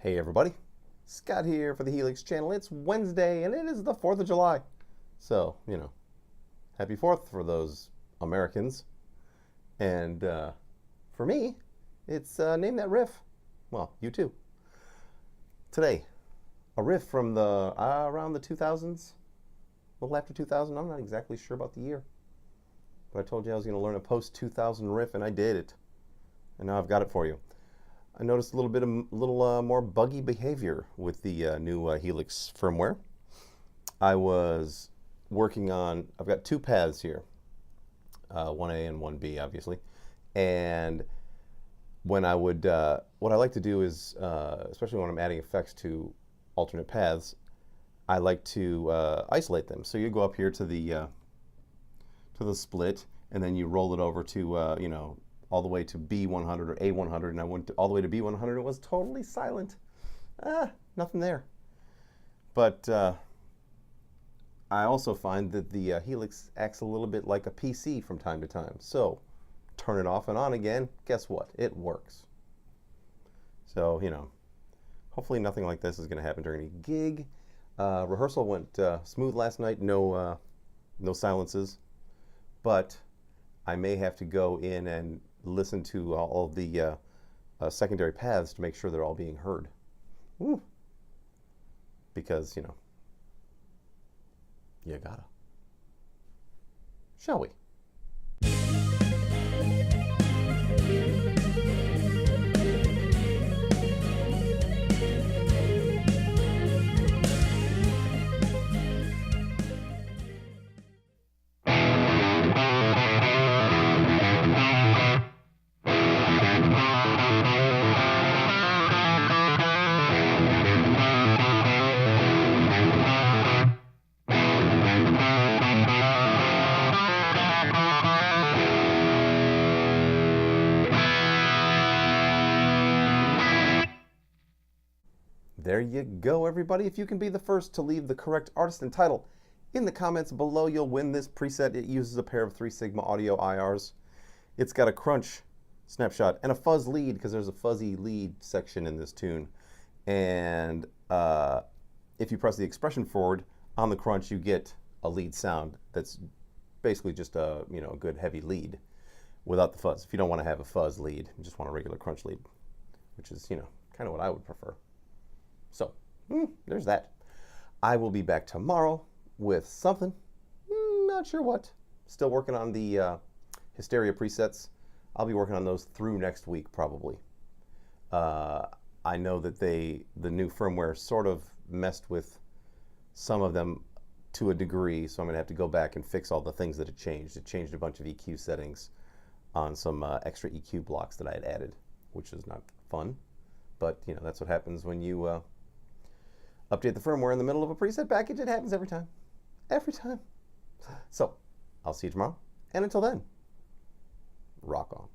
Hey everybody, Scott here for the Helix channel. It's Wednesday and it is the 4th of July. So, happy 4th for those Americans. And for me, it's Name That Riff. Well, you too. Today, a riff from the around the 2000s, a little after 2000. I'm not exactly sure about the year. But I told you I was going to learn a post-2000 riff and I did it. And now I've got it for you. I noticed a little more buggy behavior with the new Helix firmware. I was working on, I've got two paths here, 1A and 1B obviously, and when I would, what I like to do is, especially when I'm adding effects to alternate paths, I like to isolate them. So you go up here to the split, and then you roll it over to, all the way to B100 or A100, and I went all the way to B100. It was totally silent. Nothing there. But I also find that the Helix acts a little bit like a PC from time to time. So turn it off and on again. Guess what? It works. So, hopefully nothing like this is going to happen during a gig. Rehearsal went smooth last night. No silences. But I may have to go in and listen to all of the secondary paths to make sure they're all being heard. Woo. Because, you gotta. Shall we? There you go, everybody. If you can be the first to leave the correct artist and title in the comments below, you'll win this preset. It uses a pair of 3 Sigma audio IRs. It's got a crunch snapshot and a fuzz lead, because there's a fuzzy lead section in this tune. And if you press the expression forward on the crunch, you get a lead sound that's basically just a good heavy lead without the fuzz. If you don't want to have a fuzz lead, you just want a regular crunch lead, which is kind of what I would prefer. So, there's that. I will be back tomorrow with something. Not sure what. Still working on the Hysteria presets. I'll be working on those through next week, probably. I know that the new firmware sort of messed with some of them to a degree, so I'm going to have to go back and fix all the things that it changed. It changed a bunch of EQ settings on some extra EQ blocks that I had added, which is not fun. But, that's what happens when you update the firmware in the middle of a preset package. It happens every time. Every time. So, I'll see you tomorrow. And until then, rock on.